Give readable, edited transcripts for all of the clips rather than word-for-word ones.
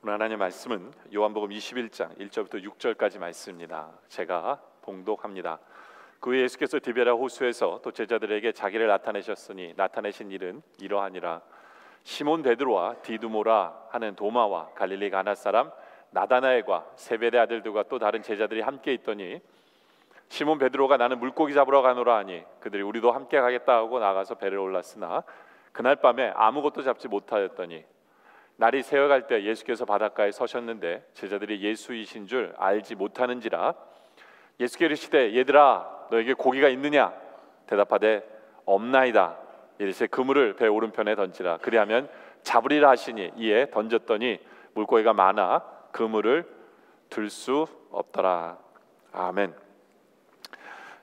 오늘 하나님의 말씀은 요한복음 21장 1절부터 6절까지 말씀입니다. 제가 봉독합니다. 그 후에 예수께서 디베라 호수에서 또 제자들에게 자기를 나타내셨으니 나타내신 일은 이러하니라. 시몬 베드로와 디두모라 하는 도마와 갈릴리 가나 사람 나다나엘과 세베대 아들들과 또 다른 제자들이 함께 있더니 시몬 베드로가 나는 물고기 잡으러 가노라 하니 그들이 우리도 함께 가겠다 하고 나가서 배를 올랐으나 그날 밤에 아무것도 잡지 못하였더니 날이 새어갈 때 예수께서 바닷가에 서셨는데 제자들이 예수이신 줄 알지 못하는지라. 예수께서 이르시되 얘들아 너에게 고기가 있느냐 대답하되 없나이다. 이르시되 그물을 배 오른편에 던지라. 그리하면 잡으리라 하시니 이에 던졌더니 물고기가 많아 그물을 들 수 없더라. 아멘.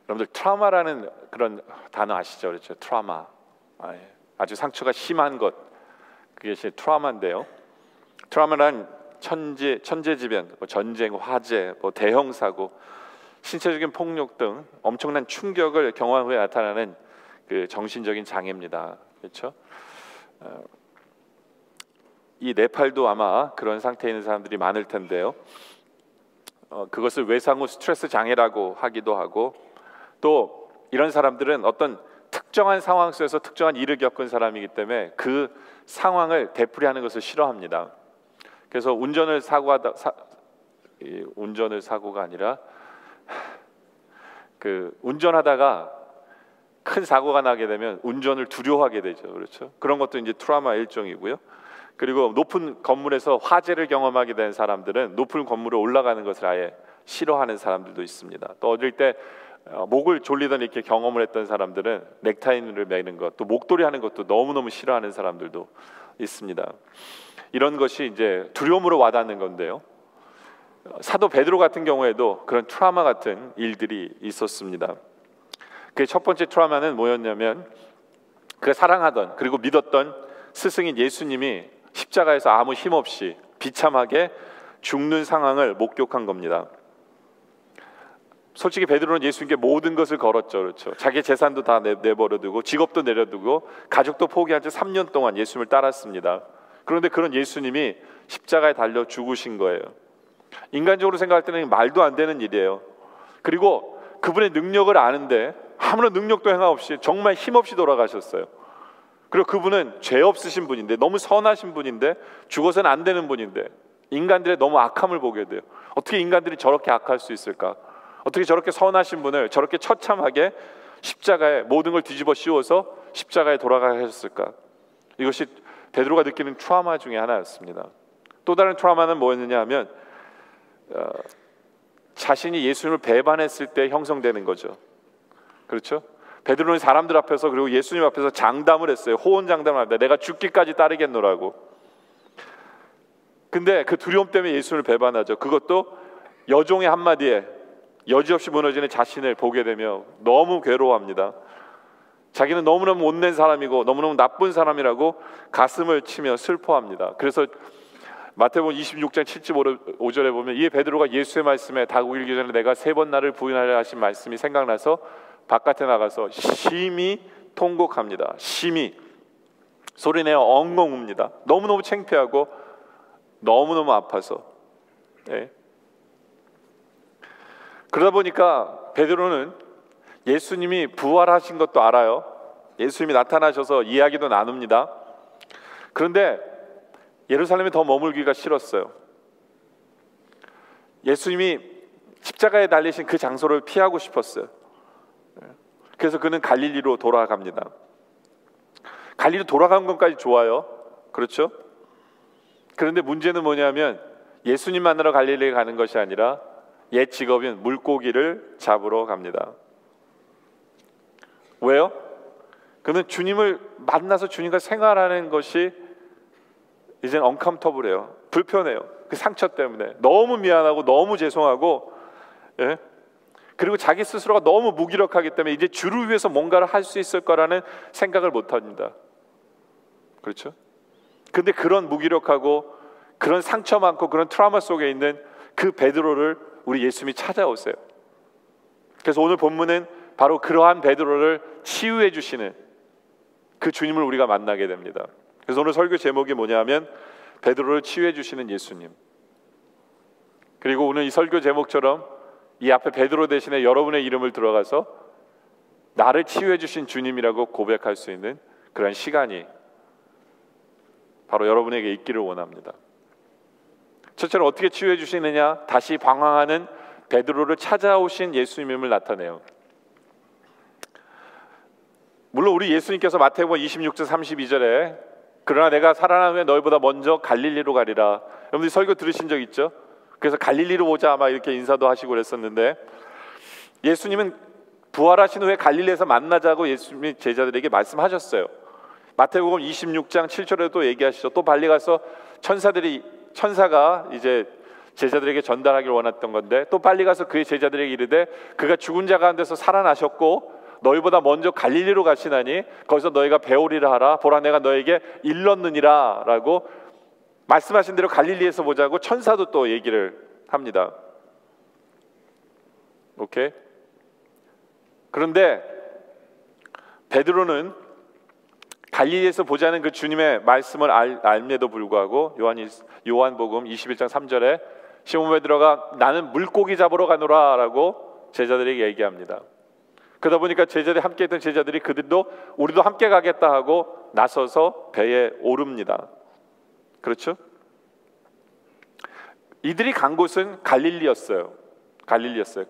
여러분들 트라우마라는 그런 단어 아시죠? 그렇죠? 트라우마. 아주 상처가 심한 것, 그것이 트라우마인데요. 트라우마란 천재지변, 전쟁, 화재, 대형 사고, 신체적인 폭력 등 엄청난 충격을 경험한 후에 나타나는 그 정신적인 장애입니다. 그렇죠? 이 네팔도 아마 그런 상태에 있는 사람들이 많을 텐데요. 그것을 외상 후 스트레스 장애라고 하기도 하고, 또 이런 사람들은 어떤 특정한 상황 속에서 특정한 일을 겪은 사람이기 때문에 그 상황을 되풀이하는 것을 싫어합니다. 그래서 운전을 사고가 아니라 운전하다가 큰 사고가 나게 되면 운전을 두려워하게 되죠. 그렇죠? 그런 것도 이제 트라우마 일종이고요. 그리고 높은 건물에서 화재를 경험하게 된 사람들은 높은 건물에 올라가는 것을 아예 싫어하는 사람들도 있습니다. 또 어릴 때 목을 졸리던 이렇게 경험을 했던 사람들은 넥타이를 매는 것, 또 목도리 하는 것도 너무너무 싫어하는 사람들도 있습니다. 이런 것이 이제 두려움으로 와닿는 건데요. 사도 베드로 같은 경우에도 그런 트라우마 같은 일들이 있었습니다. 그 첫 번째 트라우마는 뭐였냐면 그가 사랑하던 그리고 믿었던 스승인 예수님이 십자가에서 아무 힘없이 비참하게 죽는 상황을 목격한 겁니다. 솔직히 베드로는 예수님께 모든 것을 걸었죠. 그렇죠? 자기 재산도 다 내버려두고 직업도 내려두고 가족도 포기한 채 3년 동안 예수님을 따랐습니다. 그런데 그런 예수님이 십자가에 달려 죽으신 거예요. 인간적으로 생각할 때는 말도 안 되는 일이에요. 그리고 그분의 능력을 아는데 아무런 능력도 행함 없이 정말 힘없이 돌아가셨어요. 그리고 그분은 죄 없으신 분인데, 너무 선하신 분인데, 죽어서는 안 되는 분인데 인간들의 너무 악함을 보게 돼요. 어떻게 인간들이 저렇게 악할 수 있을까? 어떻게 저렇게 선하신 분을 저렇게 처참하게 십자가에 모든 걸 뒤집어 씌워서 십자가에 돌아가게 하셨을까? 이것이 베드로가 느끼는 트라우마 중에 하나였습니다. 또 다른 트라우마는 뭐였느냐 하면 자신이 예수님을 배반했을 때 형성되는 거죠. 그렇죠? 베드로는 사람들 앞에서 그리고 예수님 앞에서 장담을 했어요. 호언장담을 합니다. 내가 죽기까지 따르겠노라고. 근데 그 두려움 때문에 예수님을 배반하죠. 그것도 여종의 한마디에 여지없이 무너지는 자신을 보게 되며 너무 괴로워합니다. 자기는 너무너무 못된 사람이고 너무너무 나쁜 사람이라고 가슴을 치며 슬퍼합니다. 그래서 마태복음 26장 75절에 보면 이에 베드로가 예수의 말씀에 다구일기 전에 내가 3번 나를 부인하려 하신 말씀이 생각나서 바깥에 나가서 심히 통곡합니다. 심히 소리내어 엉엉 웁니다. 너무너무 창피하고 너무너무 아파서. 네. 그러다 보니까 베드로는 예수님이 부활하신 것도 알아요. 예수님이 나타나셔서 이야기도 나눕니다. 그런데 예루살렘에 더 머물기가 싫었어요. 예수님이 십자가에 달리신 그 장소를 피하고 싶었어요. 그래서 그는 갈릴리로 돌아갑니다. 갈릴리로 돌아간 것까지 좋아요. 그렇죠? 그런데 문제는 뭐냐면 예수님 만나러 갈릴리에 가는 것이 아니라 옛 직업인 물고기를 잡으러 갑니다. 왜요? 그는 주님을 만나서 주님과 생활하는 것이 이젠 언컴터블해요. 불편해요. 그 상처 때문에 너무 미안하고 너무 죄송하고, 예? 그리고 자기 스스로가 너무 무기력하기 때문에 이제 주를 위해서 뭔가를 할 수 있을 거라는 생각을 못합니다. 그렇죠? 근데 그런 무기력하고 그런 상처 많고 그런 트라우마 속에 있는 그 베드로를 우리 예수님이 찾아오세요. 그래서 오늘 본문은 바로 그러한 베드로를 치유해 주시는 그 주님을 우리가 만나게 됩니다. 그래서 오늘 설교 제목이 뭐냐면 베드로를 치유해 주시는 예수님, 그리고 오늘 이 설교 제목처럼 이 앞에 베드로 대신에 여러분의 이름을 들어가서 나를 치유해 주신 주님이라고 고백할 수 있는 그런 시간이 바로 여러분에게 있기를 원합니다. 첫째로 어떻게 치유해 주시느냐? 다시 방황하는 베드로를 찾아오신 예수님임을 나타내요. 물론 우리 예수님께서 마태복음 26장 32절에 그러나 내가 살아난 후에 너희보다 먼저 갈릴리로 가리라. 여러분들 설교 들으신 적 있죠? 그래서 갈릴리로 오자 아마 이렇게 인사도 하시고 그랬었는데, 예수님은 부활하신 후에 갈릴리에서 만나자고 예수님이 제자들에게 말씀하셨어요. 마태복음 26장 7절에도 얘기하시죠. 또 빨리 가서 천사가 이제 제자들에게 전달하기를 원했던 건데, 또 빨리 가서 그의 제자들에게 이르되 그가 죽은 자 가운데서 살아나셨고 너희보다 먼저 갈릴리로 가시나니 거기서 너희가 배우리라 하라. 보라 내가 너에게 일렀느니라 라고 말씀하신 대로 갈릴리에서 보자고 천사도 또 얘기를 합니다. 오케이? 그런데 베드로는 갈릴리에서 보자는 그 주님의 말씀을 알매도 불구하고 요한복음 21장 3절에 시몬 베드로가 나는 물고기 잡으러 가노라 라고 제자들에게 얘기합니다. 그러다 보니까 제자들이 함께 있던 제자들이 그들도 우리도 함께 가겠다 하고 나서서 배에 오릅니다. 그렇죠? 이들이 간 곳은 갈릴리였어요.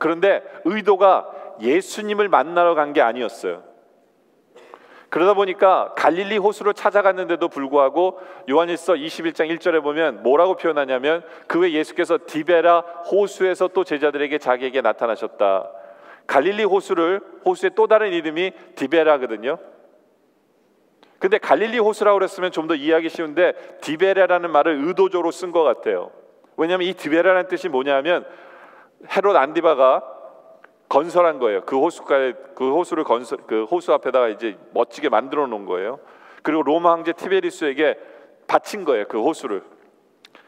그런데 의도가 예수님을 만나러 간 게 아니었어요. 그러다 보니까 갈릴리 호수로 찾아갔는데도 불구하고 요한일서 21장 1절에 보면 뭐라고 표현하냐면 그 후에 예수께서 디베라 호수에서 또 제자들에게 자기에게 나타나셨다. 갈릴리 호수의 또 다른 이름이 디베라거든요. 근데 갈릴리 호수라고 그랬으면 좀 더 이해하기 쉬운데 디베라라는 말을 의도적으로 쓴 것 같아요. 왜냐하면 이 디베라라는 뜻이 뭐냐면 헤롯 안디바가 건설한 거예요. 그 호수를 그 호수 앞에다가 이제 멋지게 만들어 놓은 거예요. 그리고 로마 황제 티베리스에게 바친 거예요. 그 호수를.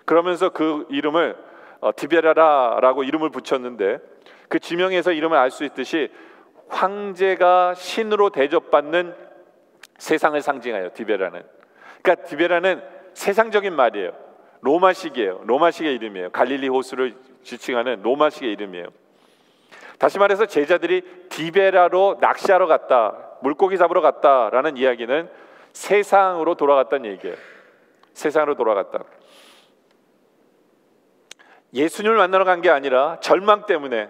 그러면서 그 이름을 디베라라고 이름을 붙였는데, 그 지명에서 이름을 알 수 있듯이 황제가 신으로 대접받는 세상을 상징해요. 디베라는. 그러니까 디베라는 세상적인 말이에요. 로마식이에요. 로마식의 이름이에요. 갈릴리 호수를 지칭하는 로마식의 이름이에요. 다시 말해서 제자들이 디베라로 낚시하러 갔다, 물고기 잡으러 갔다라는 이야기는 세상으로 돌아갔다는 얘기예요. 세상으로 돌아갔다. 예수님을 만나러 간 게 아니라 절망 때문에,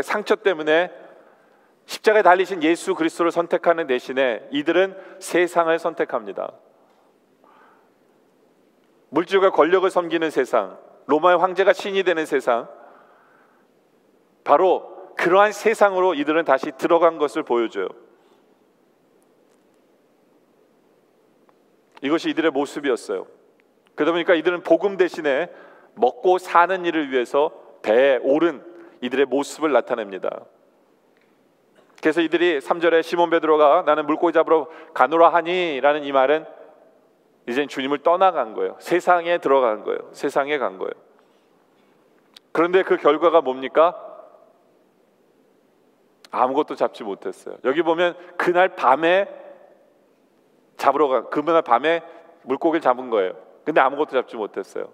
상처 때문에 십자가에 달리신 예수 그리스도를 선택하는 대신에 이들은 세상을 선택합니다. 물질과 권력을 섬기는 세상, 로마의 황제가 신이 되는 세상, 바로 그러한 세상으로 이들은 다시 들어간 것을 보여줘요. 이것이 이들의 모습이었어요. 그러다 보니까 이들은 복음 대신에 먹고 사는 일을 위해서 배에 오른 이들의 모습을 나타냅니다. 그래서 이들이 3절에 시몬 베드로가 나는 물고기 잡으러 가노라 하니 라는 이 말은 이제 주님을 떠나간 거예요. 세상에 들어간 거예요. 세상에 간 거예요. 그런데 그 결과가 뭡니까? 아무것도 잡지 못했어요. 여기 보면 그날 밤에 그날 밤에 물고기를 잡은 거예요. 근데 아무것도 잡지 못했어요.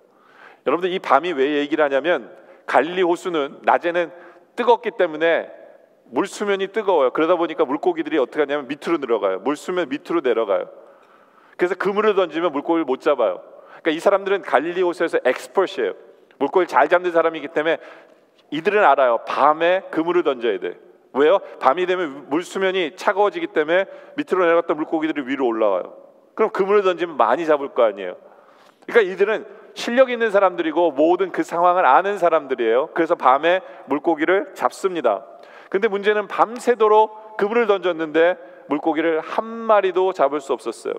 여러분들 이 밤이 왜 얘기를 하냐면 갈릴리 호수는 낮에는 뜨겁기 때문에 물수면이 뜨거워요. 그러다 보니까 물고기들이 어떻게 하냐면 밑으로 내려가요. 물수면 밑으로 내려가요. 그래서 그물을 던지면 물고기를 못 잡아요. 그러니까 이 사람들은 갈릴리 호수에서 엑스퍼트예요. 물고기를 잘 잡는 사람이기 때문에 이들은 알아요. 밤에 그물을 던져야 돼. 왜요? 밤이 되면 물수면이 차가워지기 때문에 밑으로 내려갔던 물고기들이 위로 올라와요. 그럼 그물을 던지면 많이 잡을 거 아니에요. 그러니까 이들은 실력 있는 사람들이고 모든 그 상황을 아는 사람들이에요. 그래서 밤에 물고기를 잡습니다. 근데 문제는 밤새도록 그물을 던졌는데 물고기를 한 마리도 잡을 수 없었어요.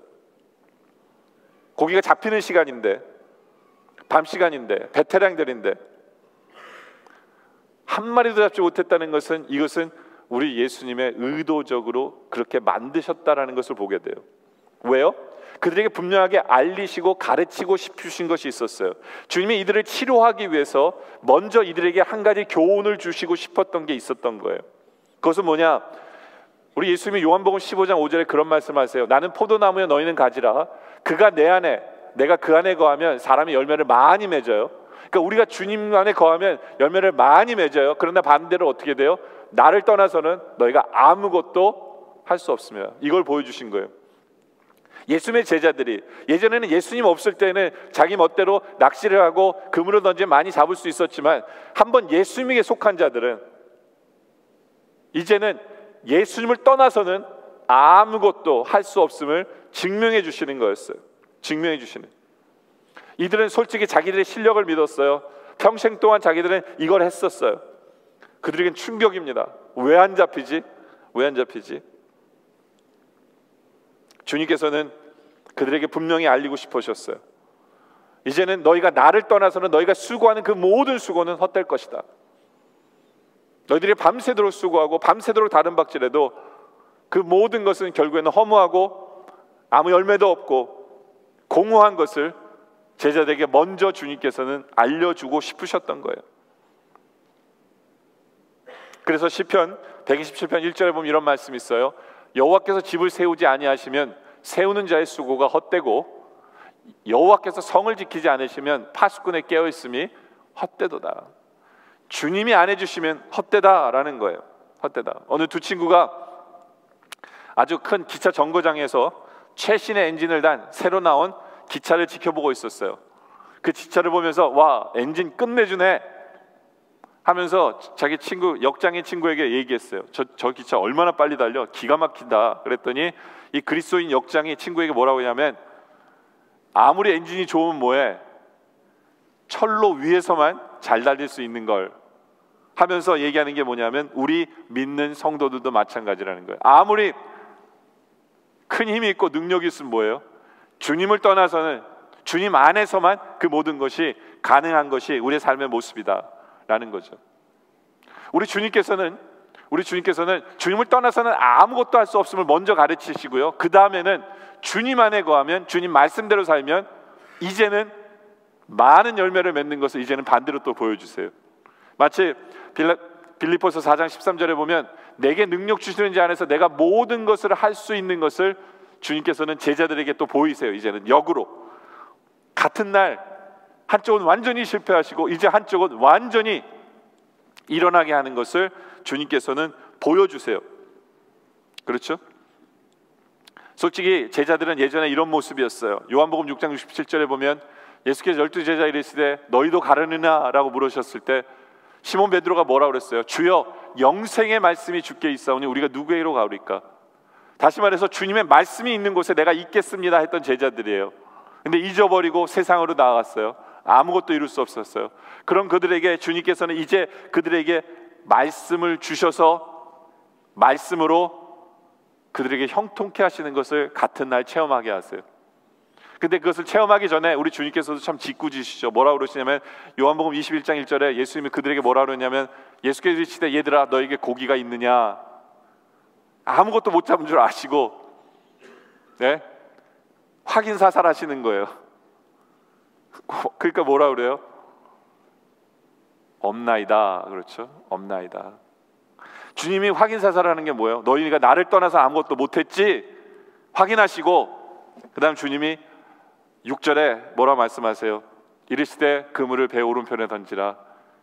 고기가 잡히는 시간인데, 밤 시간인데, 베테랑들인데 한 마리도 잡지 못했다는 것은 이것은 우리 예수님의 의도적으로 그렇게 만드셨다라는 것을 보게 돼요. 왜요? 그들에게 분명하게 알리시고 가르치고 싶으신 것이 있었어요. 주님이 이들을 치료하기 위해서 먼저 이들에게 한 가지 교훈을 주시고 싶었던 게 있었던 거예요. 그것은 뭐냐? 우리 예수님이 요한복음 15장 5절에 그런 말씀하세요. 나는 포도나무여 너희는 가지라. 그가 내 안에 내가 그 안에 거하면 사람이 열매를 많이 맺어요. 그러니까 우리가 주님 안에 거하면 열매를 많이 맺어요. 그러나 반대로 어떻게 돼요? 나를 떠나서는 너희가 아무것도 할 수 없으며, 이걸 보여주신 거예요. 예수님의 제자들이 예전에는 예수님 없을 때는 자기 멋대로 낚시를 하고 그물을 던지면 많이 잡을 수 있었지만, 한번 예수님에게 속한 자들은 이제는 예수님을 떠나서는 아무것도 할 수 없음을 증명해 주시는 거였어요. 증명해 주시는. 이들은 솔직히 자기들의 실력을 믿었어요. 평생 동안 자기들은 이걸 했었어요. 그들에겐 충격입니다. 왜 안 잡히지? 왜 안 잡히지? 주님께서는 그들에게 분명히 알리고 싶으셨어요. 이제는 너희가 나를 떠나서는 너희가 수고하는 그 모든 수고는 헛될 것이다. 너희들이 밤새도록 수고하고 밤새도록 다른 박질해도 그 모든 것은 결국에는 허무하고 아무 열매도 없고 공허한 것을 제자들에게 먼저 주님께서는 알려주고 싶으셨던 거예요. 그래서 시편 127편 1절에 보면 이런 말씀이 있어요. 여호와께서 집을 세우지 아니하시면 세우는 자의 수고가 헛되고, 여호와께서 성을 지키지 않으시면 파수꾼의 깨어있음이 헛되도다. 주님이 안 해주시면 헛되다라는 거예요. 헛되다. 어느 두 친구가 아주 큰 기차 정거장에서 최신의 엔진을 단 새로 나온 기차를 지켜보고 있었어요. 그 기차를 보면서 와, 엔진 끝내주네 하면서 자기 친구, 역장의 친구에게 얘기했어요. 저 기차 얼마나 빨리 달려? 기가 막힌다. 그랬더니 이 그리스도인 역장이 친구에게 뭐라고 하냐면, 아무리 엔진이 좋으면 뭐해? 철로 위에서만 잘 달릴 수 있는 걸 하면서 얘기하는 게 뭐냐면, 우리 믿는 성도들도 마찬가지라는 거예요. 아무리 큰 힘이 있고 능력이 있으면 뭐예요? 주님을 떠나서는 주님 안에서만 그 모든 것이 가능한 것이 우리의 삶의 모습이다 라는 거죠. 우리 주님께서는 주님을 떠나서는 아무것도 할 수 없음을 먼저 가르치시고요, 그 다음에는 주님 안에 거하면, 주님 말씀대로 살면 이제는 많은 열매를 맺는 것을 이제는 반대로 또 보여주세요. 마치 빌립보서 4장 13절에 보면, 내게 능력 주시는 자 안에서 내가 모든 것을 할 수 있는 것을 주님께서는 제자들에게 또 보이세요. 이제는 역으로 같은 날 한쪽은 완전히 실패하시고 이제 한쪽은 완전히 일어나게 하는 것을 주님께서는 보여주세요. 그렇죠? 솔직히 제자들은 예전에 이런 모습이었어요. 요한복음 6장 67절에 보면 예수께서 12제자 이르시되 너희도 가르느냐 라고 물으셨을 때 시몬 베드로가 뭐라고 그랬어요? 주여, 영생의 말씀이 주께 있사오니 우리가 누구에게로 가오리까? 다시 말해서 주님의 말씀이 있는 곳에 내가 있겠습니다 했던 제자들이에요. 근데 잊어버리고 세상으로 나아갔어요. 아무것도 이룰 수 없었어요. 그런 그들에게 주님께서는 이제 그들에게 말씀을 주셔서 말씀으로 그들에게 형통케 하시는 것을 같은 날 체험하게 하세요. 근데 그것을 체험하기 전에 우리 주님께서도 참 짓궂으시죠. 뭐라고 그러시냐면, 요한복음 21장 1절에 예수님이 그들에게 뭐라고 그러냐면, 예수께서 이르시되 얘들아 너에게 고기가 있느냐? 아무것도 못 잡은 줄 아시고, 네? 확인 사살하시는 거예요. 그러니까 뭐라 그래요? 없나이다. 그렇죠? 없나이다. 주님이 확인 사살하는 게 뭐예요? 너희가 나를 떠나서 아무것도 못했지? 확인하시고, 그 다음 주님이 6절에 뭐라 말씀하세요? 이르시되 그물을 배 오른편에 던지라.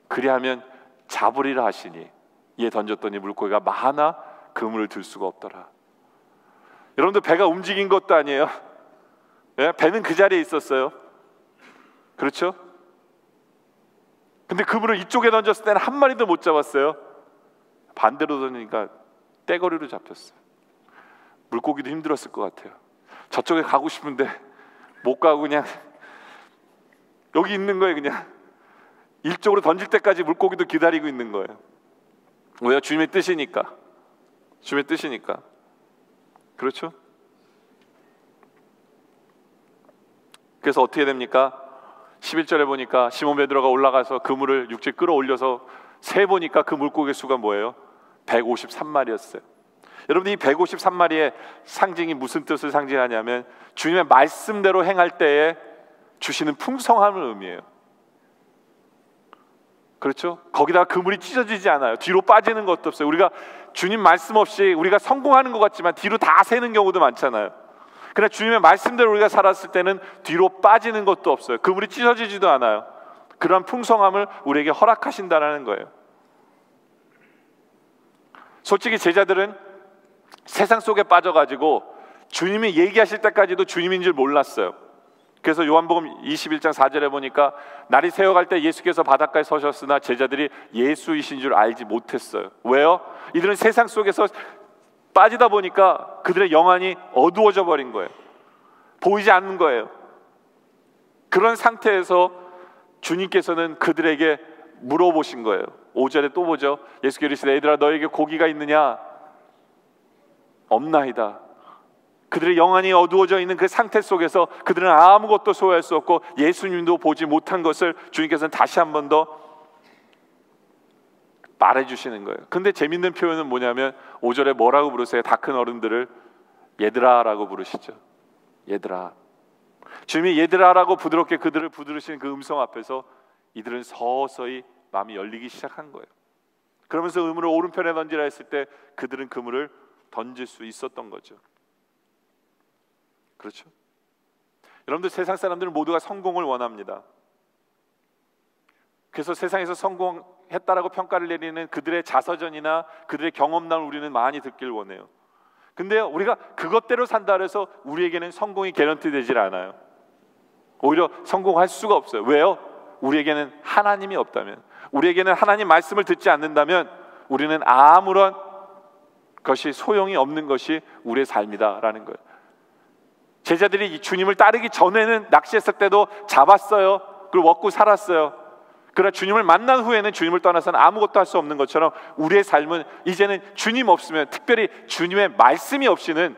그리하면 잡으리라 하시니 이에 던졌더니 물고기가 많아 그물을 들 수가 없더라. 여러분들, 배가 움직인 것도 아니에요. 네? 배는 그 자리에 있었어요. 그렇죠? 근데 그물을 이쪽에 던졌을 때는 한 마리도 못 잡았어요. 반대로 던지니까 떼거리로 잡혔어요. 물고기도 힘들었을 것 같아요. 저쪽에 가고 싶은데 못 가고 그냥 여기 있는 거예요. 그냥 이쪽으로 던질 때까지 물고기도 기다리고 있는 거예요. 왜요? 주님의 뜻이니까. 주님의 뜻이니까. 그렇죠? 그래서 어떻게 됩니까? 11절에 보니까 시몬 베드로가 올라가서 그물을 육지에 끌어올려서 세보니까 그 물고기 수가 뭐예요? 153마리였어요. 여러분, 이 153마리의 상징이 무슨 뜻을 상징하냐면 주님의 말씀대로 행할 때에 주시는 풍성함을 의미해요. 그렇죠? 거기다가 그물이 찢어지지 않아요. 뒤로 빠지는 것도 없어요. 우리가 주님 말씀 없이 우리가 성공하는 것 같지만 뒤로 다 새는 경우도 많잖아요. 그러나 주님의 말씀대로 우리가 살았을 때는 뒤로 빠지는 것도 없어요. 그물이 찢어지지도 않아요. 그런 풍성함을 우리에게 허락하신다는 거예요. 솔직히 제자들은 세상 속에 빠져가지고 주님이 얘기하실 때까지도 주님인 줄 몰랐어요. 그래서 요한복음 21장 4절에 보니까 날이 새어갈 때 예수께서 바닷가에 서셨으나 제자들이 예수이신 줄 알지 못했어요. 왜요? 이들은 세상 속에서 빠지다 보니까 그들의 영안이 어두워져 버린 거예요. 보이지 않는 거예요. 그런 상태에서 주님께서는 그들에게 물어보신 거예요. 5절에 또 보죠. 예수께서 이르시되 얘들아 너에게 고기가 있느냐? 없나이다. 그들의 영안이 어두워져 있는 그 상태 속에서 그들은 아무것도 소유할 수 없고 예수님도 보지 못한 것을 주님께서는 다시 한 번 더 말해주시는 거예요. 근데 재밌는 표현은 뭐냐면 5절에 뭐라고 부르세요? 다 큰 어른들을 얘들아 라고 부르시죠. 얘들아. 주님이 얘들아라고 부드럽게 그들을 부르시는 그 음성 앞에서 이들은 서서히 마음이 열리기 시작한 거예요. 그러면서 그물을 오른편에 던지라 했을 때 그들은 그물을 던질 수 있었던 거죠. 그렇죠? 여러분들 세상 사람들은 모두가 성공을 원합니다. 그래서 세상에서 성공했다라고 평가를 내리는 그들의 자서전이나 그들의 경험담을 우리는 많이 듣길 원해요. 근데 우리가 그것대로 산다 해서 우리에게는 성공이 개런티 되질 않아요. 오히려 성공할 수가 없어요. 왜요? 우리에게는 하나님이 없다면, 우리에게는 하나님 말씀을 듣지 않는다면 우리는 아무런 것이 소용이 없는 것이 우리의 삶이다라는 거예요. 제자들이 주님을 따르기 전에는 낚시했을 때도 잡았어요. 그리고 먹고 살았어요. 그러나 주님을 만난 후에는 주님을 떠나서는 아무것도 할 수 없는 것처럼 우리의 삶은 이제는 주님 없으면, 특별히 주님의 말씀이 없이는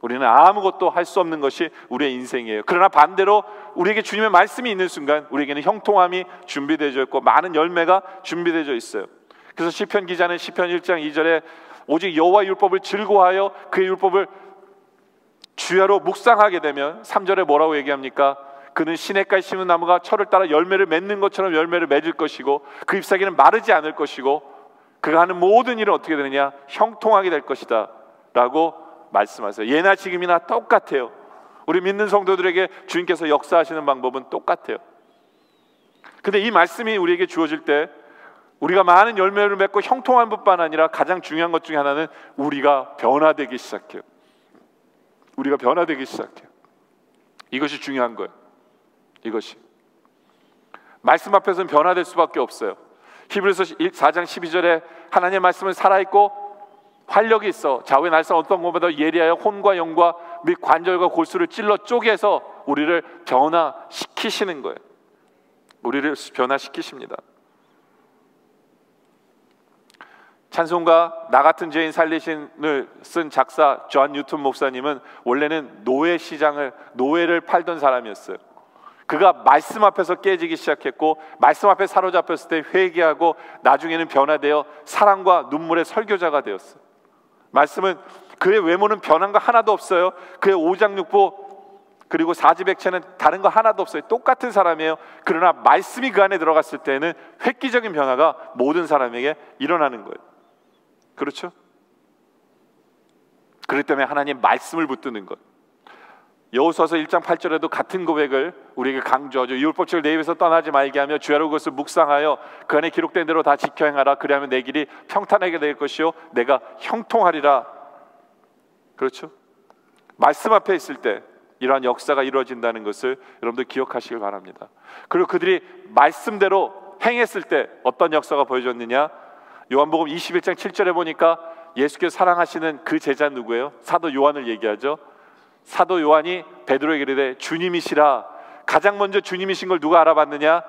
우리는 아무것도 할 수 없는 것이 우리의 인생이에요. 그러나 반대로 우리에게 주님의 말씀이 있는 순간 우리에게는 형통함이 준비되어 있고 많은 열매가 준비되어 있어요. 그래서 시편 기자는 시편 1장 2절에 오직 여호와의 율법을 즐거워하여 그의 율법을 주야로 묵상하게 되면 3절에 뭐라고 얘기합니까? 그는 시냇가에 심은 나무가 철을 따라 열매를 맺는 것처럼 열매를 맺을 것이고 그 잎사귀는 마르지 않을 것이고 그가 하는 모든 일은 어떻게 되느냐? 형통하게 될 것이다 라고 말씀하세요. 예나 지금이나 똑같아요. 우리 믿는 성도들에게 주님께서 역사하시는 방법은 똑같아요. 근데 이 말씀이 우리에게 주어질 때 우리가 많은 열매를 맺고 형통한 뿐만 아니라 가장 중요한 것 중에 하나는 우리가 변화되기 시작해요. 우리가 변화되기 시작해요. 이것이 중요한 거예요. 이것이 말씀 앞에서는 변화될 수밖에 없어요. 히브리서 4장 12절에 하나님의 말씀은 살아있고 활력이 있어 좌우의 날선 어떤 것보다 예리하여 혼과 영과 및 관절과 골수를 찔러 쪼개서 우리를 변화시키시는 거예요. 우리를 변화시키십니다. 찬송가 나 같은 죄인 살리신을 쓴 작사 존 뉴턴 목사님은 원래는 노예를 팔던 사람이었어요. 그가 말씀 앞에서 깨지기 시작했고 말씀 앞에 사로잡혔을 때 회개하고 나중에는 변화되어 사랑과 눈물의 설교자가 되었어요. 말씀은 그의 외모는 변한 거 하나도 없어요. 그의 오장육부 그리고 사지백체는 다른 거 하나도 없어요. 똑같은 사람이에요. 그러나 말씀이 그 안에 들어갔을 때는 획기적인 변화가 모든 사람에게 일어나는 거예요. 그렇죠? 그렇기 때문에 하나님 말씀을 붙드는 것. 여호수아서 1장 8절에도 같은 고백을 우리에게 강조하죠. 이 율법책을 내 입에서 떠나지 말게 하며 주야로 그것을 묵상하여 그 안에 기록된 대로 다 지켜 행하라. 그리하면 내 길이 평탄하게 될 것이요 내가 형통하리라. 그렇죠? 말씀 앞에 있을 때 이러한 역사가 이루어진다는 것을 여러분들 기억하시길 바랍니다. 그리고 그들이 말씀대로 행했을 때 어떤 역사가 보여졌느냐? 요한복음 21장 7절에 보니까 예수께서 사랑하시는 그 제자 누구예요? 사도 요한을 얘기하죠. 사도 요한이 베드로에게 이르되 주님이시라. 가장 먼저 주님이신 걸 누가 알아봤느냐?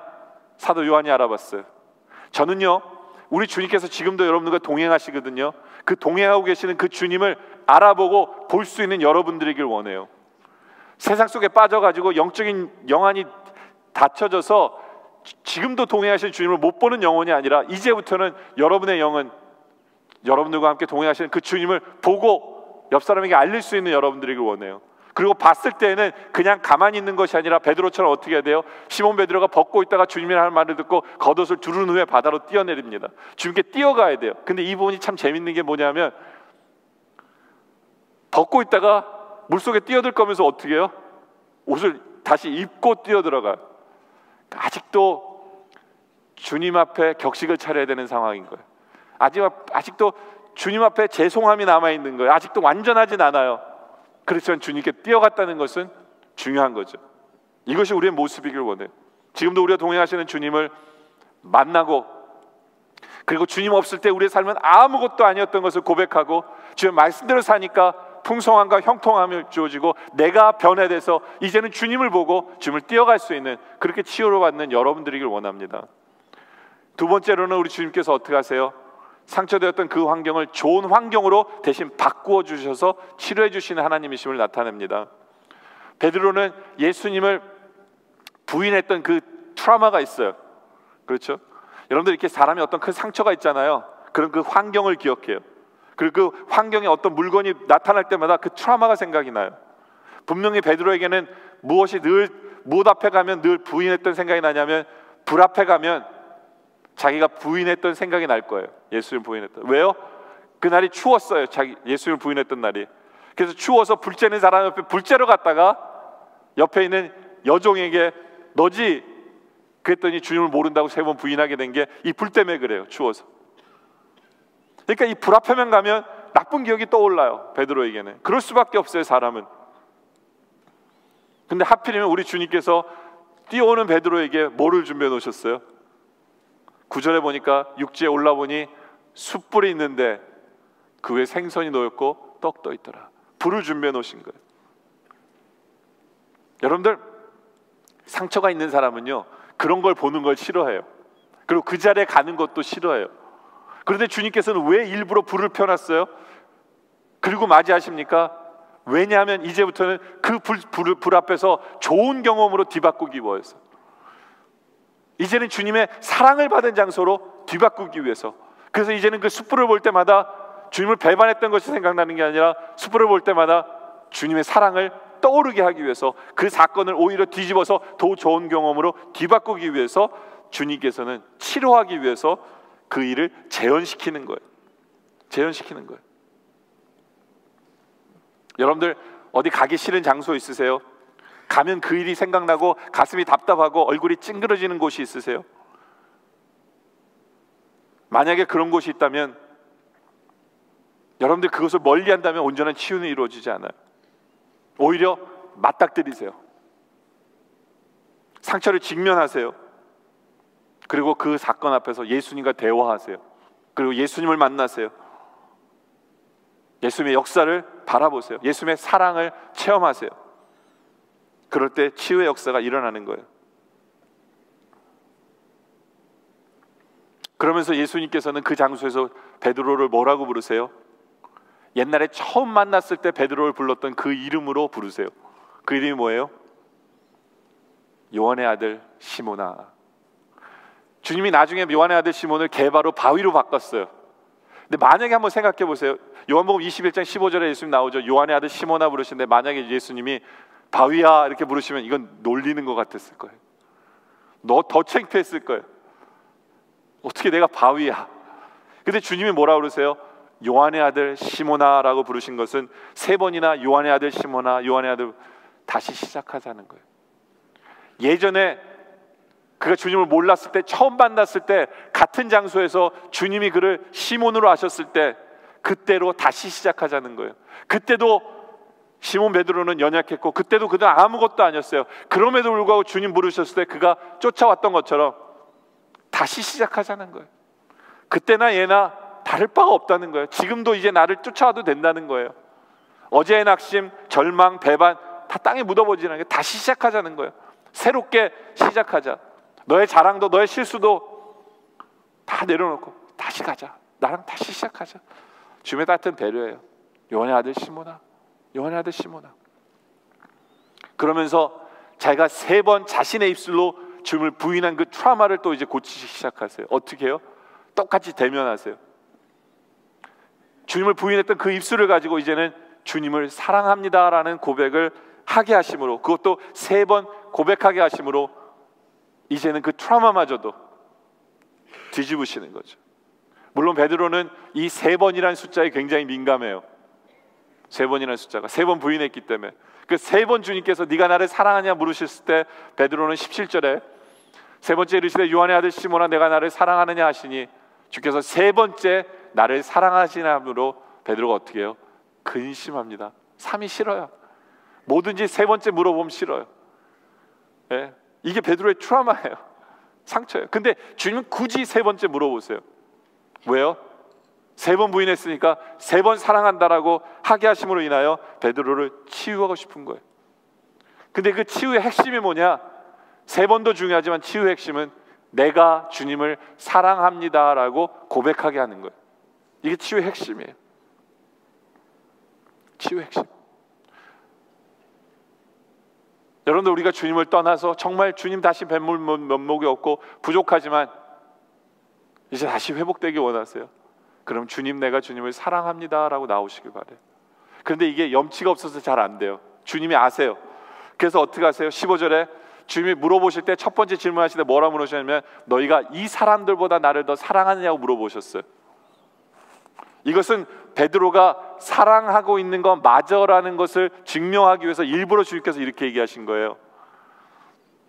사도 요한이 알아봤어요. 저는요 우리 주님께서 지금도 여러분들과 동행하시거든요. 그 동행하고 계시는 그 주님을 알아보고 볼 수 있는 여러분들이길 원해요. 세상 속에 빠져가지고 영적인 영안이 닫혀져서 지금도 동행하시는 주님을 못 보는 영혼이 아니라 이제부터는 여러분의 영은 여러분들과 함께 동행하시는 그 주님을 보고 옆 사람에게 알릴 수 있는 여러분들이길 원해요. 그리고 봤을 때는 그냥 가만히 있는 것이 아니라 베드로처럼 어떻게 해야 돼요? 시몬 베드로가 벗고 있다가 주님이 하는 말을 듣고 겉옷을 두른 후에 바다로 뛰어내립니다. 주님께 뛰어가야 돼요. 근데 이 부분이 참 재밌는 게 뭐냐면 벗고 있다가 물속에 뛰어들 거면서 어떻게 해요? 옷을 다시 입고 뛰어들어가요. 아직도 주님 앞에 격식을 차려야 되는 상황인 거예요. 아직도 주님 앞에 죄송함이 남아있는 거예요. 아직도 완전하진 않아요. 그렇지만 주님께 뛰어갔다는 것은 중요한 거죠. 이것이 우리의 모습이길 원해요. 지금도 우리가 동행하시는 주님을 만나고, 그리고 주님 없을 때 우리의 삶은 아무것도 아니었던 것을 고백하고 주의 말씀대로 사니까 풍성함과 형통함을 주어지고 내가 변화돼서 이제는 주님을 보고 주님을 뛰어갈 수 있는, 그렇게 치유받는 여러분들이길 원합니다. 두 번째로는 우리 주님께서 어떻게 하세요? 상처되었던 그 환경을 좋은 환경으로 대신 바꾸어 주셔서 치료해 주시는 하나님이심을 나타냅니다. 베드로는 예수님을 부인했던 그 트라우마가 있어요. 그렇죠? 여러분들 이렇게 사람이 어떤 큰 상처가 있잖아요. 그런 그 환경을 기억해요. 그리고 그 환경에 어떤 물건이 나타날 때마다 그 트라우마가 생각이 나요. 분명히 베드로에게는 무엇 앞에 가면 늘 부인했던 생각이 나냐면, 불 앞에 가면 자기가 부인했던 생각이 날 거예요. 예수님을 부인했던. 왜요? 그날이 추웠어요. 예수님을 부인했던 날이. 그래서 추워서 불 쬐는 사람 옆에 불 쬐러 갔다가 옆에 있는 여종에게 너지? 그랬더니 주님을 모른다고 3번 부인하게 된 게 이 불 때문에 그래요. 추워서. 그러니까 이 불 앞에만 가면 나쁜 기억이 떠올라요. 베드로에게는. 그럴 수밖에 없어요, 사람은. 근데 하필이면 우리 주님께서 뛰어오는 베드로에게 뭐를 준비해 놓으셨어요? 9절에 보니까 육지에 올라보니 숯불이 있는데 그 위에 생선이 놓였고 떡도 있더라. 불을 준비해 놓으신 거예요. 여러분들, 상처가 있는 사람은요, 그런 걸 보는 걸 싫어해요. 그리고 그 자리에 가는 것도 싫어해요. 그런데 주님께서는 왜 일부러 불을 펴놨어요? 그리고 맞이하십니까? 왜냐하면 이제부터는 그 불 앞에서 좋은 경험으로 뒤바꾸기 위해서, 이제는 주님의 사랑을 받은 장소로 뒤바꾸기 위해서. 그래서 이제는 그 숯불을 볼 때마다 주님을 배반했던 것이 생각나는 게 아니라 숯불을 볼 때마다 주님의 사랑을 떠오르게 하기 위해서, 그 사건을 오히려 뒤집어서 더 좋은 경험으로 뒤바꾸기 위해서 주님께서는 치료하기 위해서 그 일을 재현시키는 거예요. 재현시키는 거예요. 여러분들 어디 가기 싫은 장소 있으세요? 가면 그 일이 생각나고 가슴이 답답하고 얼굴이 찡그러지는 곳이 있으세요? 만약에 그런 곳이 있다면 여러분들 그것을 멀리한다면 온전한 치유는 이루어지지 않아요. 오히려 맞닥뜨리세요. 상처를 직면하세요. 그리고 그 사건 앞에서 예수님과 대화하세요. 그리고 예수님을 만나세요. 예수님의 역사를 바라보세요. 예수님의 사랑을 체험하세요. 그럴 때 치유의 역사가 일어나는 거예요. 그러면서 예수님께서는 그 장소에서 베드로를 뭐라고 부르세요? 옛날에 처음 만났을 때 베드로를 불렀던 그 이름으로 부르세요. 그 이름이 뭐예요? 요한의 아들 시몬아. 주님이 나중에 요한의 아들 시몬을 게바로 바위로 바꿨어요. 근데 만약에 한번 생각해 보세요. 요한복음 21장 15절에 예수님 나오죠. 요한의 아들 시몬아 부르시는데 만약에 예수님이 바위야 이렇게 부르시면 이건 놀리는 것 같았을 거예요. 너 더 창피했을 거예요. 어떻게 내가 바위야? 근데 주님이 뭐라 그러세요? 요한의 아들 시몬아라고 부르신 것은 3번이나 요한의 아들 시몬아, 요한의 아들, 다시 시작하자는 거예요. 예전에 그가 주님을 몰랐을 때, 처음 만났을 때 같은 장소에서 주님이 그를 시몬으로 하셨을 때 그때로 다시 시작하자는 거예요. 그때도 시몬 베드로는 연약했고 그때도 그는 아무것도 아니었어요. 그럼에도 불구하고 주님 부르셨을 때 그가 쫓아왔던 것처럼 다시 시작하자는 거예요. 그때나 얘나 다를 바가 없다는 거예요. 지금도 이제 나를 쫓아와도 된다는 거예요. 어제의 낙심, 절망, 배반 다 땅에 묻어버리지 않게 다시 시작하자는 거예요. 새롭게 시작하자. 너의 자랑도 너의 실수도 다 내려놓고 다시 가자. 나랑 다시 시작하자. 주님의 따뜻한 배려예요. 요한의 아들 시몬아, 요한의 아들 시몬아. 그러면서 자기가 3번 자신의 입술로 주님을 부인한 그 트라우마를 또 이제 고치기 시작하세요. 어떻게 해요? 똑같이 대면하세요. 주님을 부인했던 그 입술을 가지고 이제는 주님을 사랑합니다라는 고백을 하게 하심으로, 그것도 3번 고백하게 하심으로 이제는 그 트라우마마저도 뒤집으시는 거죠. 물론 베드로는 이 3번이라는 숫자에 굉장히 민감해요. 세 번이라는 숫자가 세 번 부인했기 때문에 그 세 번 주님께서 네가 나를 사랑하냐 물으셨을 때 베드로는 17절에 세 번째 이르시되 요한의 아들 시몬아 내가 나를 사랑하느냐 하시니 주께서 세 번째 나를 사랑하시나므로 베드로가 어떻게 해요? 근심합니다. 3이 싫어요. 뭐든지 세 번째 물어보면 싫어요. 예? 이게 베드로의 트라우마예요. 상처예요. 근데 주님은 굳이 세 번째 물어보세요. 왜요? 세 번 부인했으니까 세 번 사랑한다라고 하게 하심으로 인하여 베드로를 치유하고 싶은 거예요. 근데 그 치유의 핵심이 뭐냐? 세 번도 중요하지만 치유의 핵심은 내가 주님을 사랑합니다라고 고백하게 하는 거예요. 이게 치유의 핵심이에요. 치유의 핵심. 여러분들 우리가 주님을 떠나서 정말 주님 다시 뵐 면목이 없고 부족하지만 이제 다시 회복되기 원하세요. 그럼 주님 내가 주님을 사랑합니다 라고 나오시길 바래요. 그런데 이게 염치가 없어서 잘 안 돼요. 주님이 아세요. 그래서 어떻게 하세요? 15절에 주님이 물어보실 때 첫 번째 질문하실 때 뭐라 물으셨냐면 너희가 이 사람들보다 나를 더 사랑하느냐고 물어보셨어요. 이것은 베드로가 사랑하고 있는 건 맞아라는 것을 증명하기 위해서 일부러 주님께서 이렇게 얘기하신 거예요.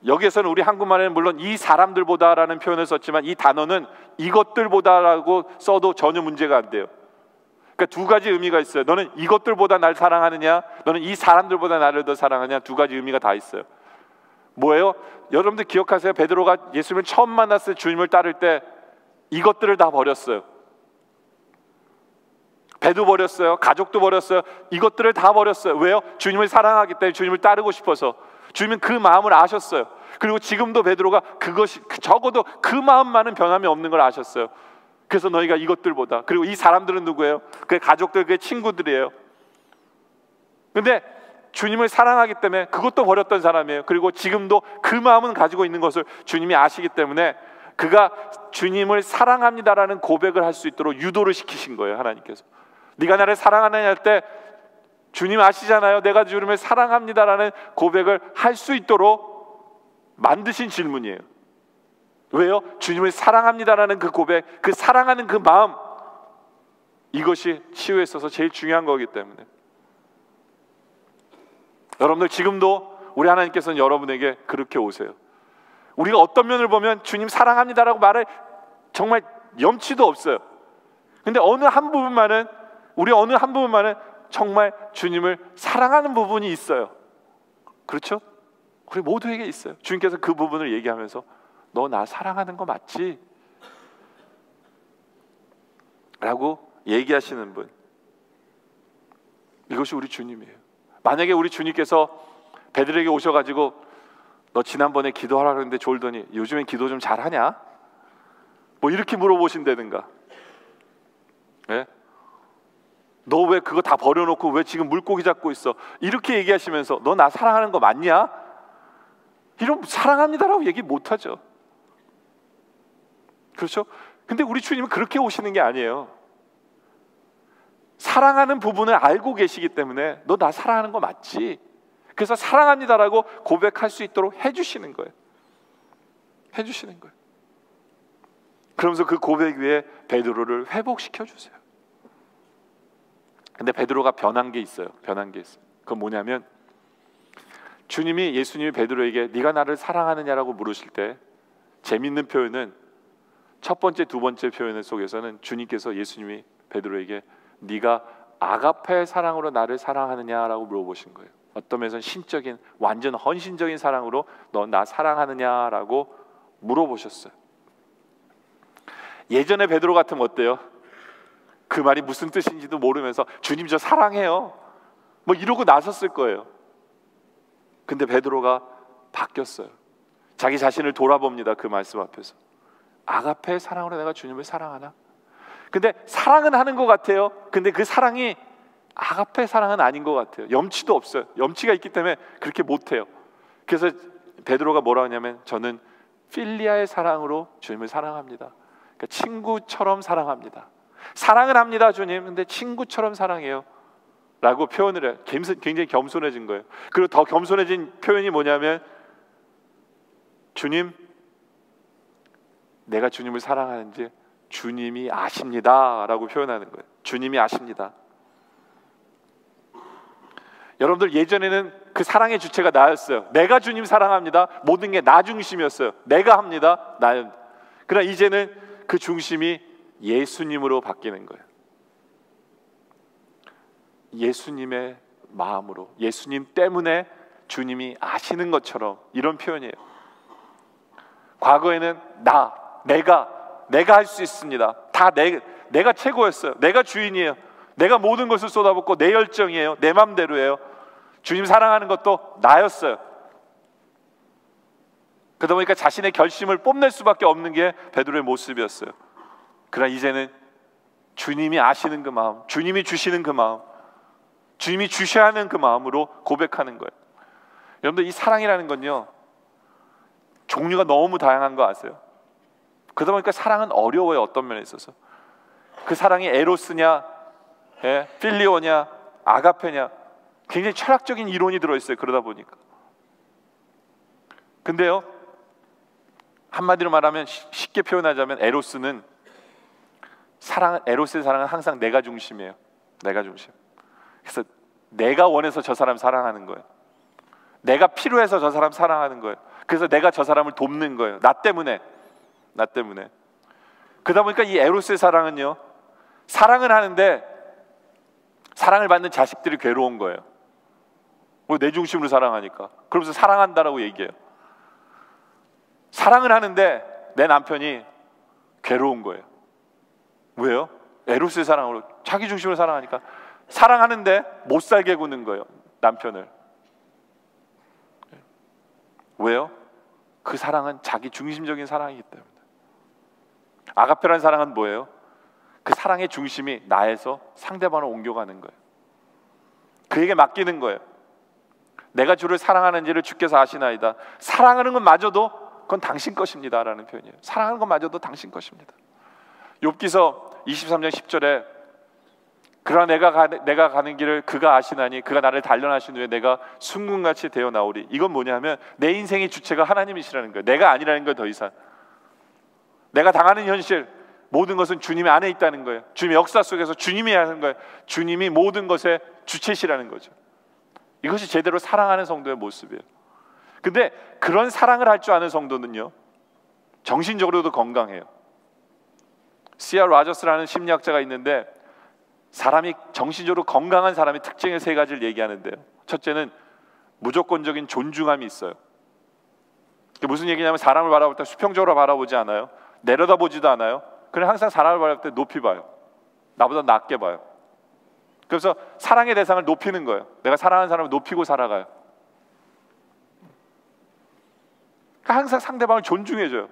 여기에서는 우리 한국말에는 물론 이 사람들보다라는 표현을 썼지만 이 단어는 이것들보다라고 써도 전혀 문제가 안 돼요. 그러니까 두 가지 의미가 있어요. 너는 이것들보다 날 사랑하느냐, 너는 이 사람들보다 나를 더 사랑하느냐, 두 가지 의미가 다 있어요. 뭐예요? 여러분들 기억하세요? 베드로가 예수님을 처음 만났을 때 주님을 따를 때 이것들을 다 버렸어요. 배도 버렸어요. 가족도 버렸어요. 이것들을 다 버렸어요. 왜요? 주님을 사랑하기 때문에, 주님을 따르고 싶어서. 주님은 그 마음을 아셨어요. 그리고 지금도 베드로가 그것이 적어도 그 마음만은 변함이 없는 걸 아셨어요. 그래서 너희가 이것들보다, 그리고 이 사람들은 누구예요? 그의 가족들, 그의 친구들이에요. 근데 주님을 사랑하기 때문에 그것도 버렸던 사람이에요. 그리고 지금도 그 마음은 가지고 있는 것을 주님이 아시기 때문에 그가 주님을 사랑합니다라는 고백을 할 수 있도록 유도를 시키신 거예요. 하나님께서 네가 나를 사랑하느냐 할 때 주님 아시잖아요. 내가 주님을 사랑합니다라는 고백을 할 수 있도록 만드신 질문이에요. 왜요? 주님을 사랑합니다라는 그 고백, 그 사랑하는 그 마음, 이것이 치유에 있어서 제일 중요한 거기 때문에 여러분들 지금도 우리 하나님께서는 여러분에게 그렇게 오세요. 우리가 어떤 면을 보면 주님 사랑합니다라고 말을 정말 염치도 없어요. 근데 어느 한 부분만은 정말 주님을 사랑하는 부분이 있어요. 그렇죠? 우리 모두에게 있어요. 주님께서 그 부분을 얘기하면서 너 나 사랑하는 거 맞지? 라고 얘기하시는 분, 이것이 우리 주님이에요. 만약에 우리 주님께서 베드로에게 오셔가지고 너 지난번에 기도하라 그랬는데 졸더니 요즘엔 기도 좀 잘하냐? 뭐 이렇게 물어보신다든가, 네? 너 왜 그거 다 버려놓고 왜 지금 물고기 잡고 있어? 이렇게 얘기하시면서 너 나 사랑하는 거 맞냐? 이런 사랑합니다라고 얘기 못하죠. 그렇죠? 근데 우리 주님은 그렇게 오시는 게 아니에요. 사랑하는 부분을 알고 계시기 때문에 너 나 사랑하는 거 맞지? 그래서 사랑합니다라고 고백할 수 있도록 해주시는 거예요. 해주시는 거예요. 그러면서 그 고백 위에 베드로를 회복시켜 주세요. 근데 베드로가 변한 게 있어요. 그건 뭐냐면 예수님이 베드로에게 네가 나를 사랑하느냐라고 물으실 때 재밌는 표현은 첫 번째, 두 번째 표현 속에서는 주님께서 예수님이 베드로에게 네가 아가페 사랑으로 나를 사랑하느냐라고 물어보신 거예요. 어떤 면에서는 신적인, 완전 헌신적인 사랑으로 너 나 사랑하느냐라고 물어보셨어요. 예전에 베드로 같으면 어때요? 그 말이 무슨 뜻인지도 모르면서 주님 저 사랑해요 뭐 이러고 나섰을 거예요. 근데 베드로가 바뀌었어요. 자기 자신을 돌아봅니다. 그 말씀 앞에서 아가페 사랑으로 내가 주님을 사랑하나? 근데 사랑은 하는 것 같아요. 근데 그 사랑이 아가페 사랑은 아닌 것 같아요. 염치도 없어요. 염치가 있기 때문에 그렇게 못해요. 그래서 베드로가 뭐라 하냐면 저는 필리아의 사랑으로 주님을 사랑합니다. 그러니까 친구처럼 사랑합니다. 사랑은 합니다 주님, 근데 친구처럼 사랑해요 라고 표현을 해요. 굉장히 겸손해진 거예요. 그리고 더 겸손해진 표현이 뭐냐면 주님, 내가 주님을 사랑하는지 주님이 아십니다 라고 표현하는 거예요. 주님이 아십니다. 여러분들 예전에는 그 사랑의 주체가 나였어요. 내가 주님 사랑합니다. 모든 게 나 중심이었어요. 내가 합니다. 나. 그러나 이제는 그 중심이 예수님으로 바뀌는 거예요. 예수님의 마음으로, 예수님 때문에 주님이 아시는 것처럼, 이런 표현이에요. 과거에는 내가 할 수 있습니다. 다 내가 최고였어요. 내가 주인이에요. 내가 모든 것을 쏟아붓고 내 열정이에요. 내 맘대로예요. 주님 사랑하는 것도 나였어요. 그러다 보니까 자신의 결심을 뽐낼 수밖에 없는 게 베드로의 모습이었어요. 그러나 이제는 주님이 아시는 그 마음, 주님이 주시는 그 마음, 주님이 주셔야 하는 그 마음으로 고백하는 거예요. 여러분들, 이 사랑이라는 건요, 종류가 너무 다양한 거 아세요? 그러다 보니까 사랑은 어려워요. 어떤 면에 있어서 그 사랑이 에로스냐, 필리오냐, 아가페냐, 굉장히 철학적인 이론이 들어있어요. 그러다 보니까. 근데요, 한마디로 말하면, 쉽게 표현하자면 에로스의 사랑은 항상 내가 중심이에요. 내가 중심. 그래서 내가 원해서 저 사람 사랑하는 거예요. 내가 필요해서 저 사람 사랑하는 거예요. 그래서 내가 저 사람을 돕는 거예요. 나 때문에. 그러다 보니까 이 에로스의 사랑은요, 사랑을 하는데 사랑을 받는 자식들이 괴로운 거예요. 내 중심으로 사랑하니까. 그러면서 사랑한다라고 얘기해요. 사랑을 하는데 내 남편이 괴로운 거예요. 왜요? 에로스의 사랑으로, 자기 중심으로 사랑하니까. 사랑하는데 못 살게 구는 거예요, 남편을. 왜요? 그 사랑은 자기 중심적인 사랑이기 때문에. 아가페라는 사랑은 뭐예요? 그 사랑의 중심이 나에서 상대방을 옮겨가는 거예요. 그에게 맡기는 거예요. 내가 주를 사랑하는지를 주께서 아시나이다. 사랑하는 것마저도 그건 당신 것입니다 라는 표현이에요. 사랑하는 것마저도 당신 것입니다. 욥기서 23장 10절에 그러나 내가 가는 길을 그가 아시나니 그가 나를 단련하신 후에 내가 순금같이 되어 나오리. 이건 뭐냐면 내 인생의 주체가 하나님이시라는 거예요. 내가 아니라는 거예요. 더 이상 내가 당하는 현실, 모든 것은 주님의 안에 있다는 거예요. 주님의 역사 속에서 주님이 하는 거예요. 주님이 모든 것의 주체시라는 거죠. 이것이 제대로 사랑하는 성도의 모습이에요. 근데 그런 사랑을 할 줄 아는 성도는요, 정신적으로도 건강해요. 시아 라저스라는 심리학자가 있는데, 사람이 정신적으로 건강한 사람의 특징의 세 가지를 얘기하는데요, 첫째는 무조건적인 존중함이 있어요. 그게 무슨 얘기냐면, 사람을 바라볼 때 수평적으로 바라보지 않아요. 내려다보지도 않아요. 그냥 항상 사람을 바라볼 때 높이 봐요. 나보다 낮게 봐요. 그래서 사랑의 대상을 높이는 거예요. 내가 사랑하는 사람을 높이고 살아가요. 그러니까 항상 상대방을 존중해줘요.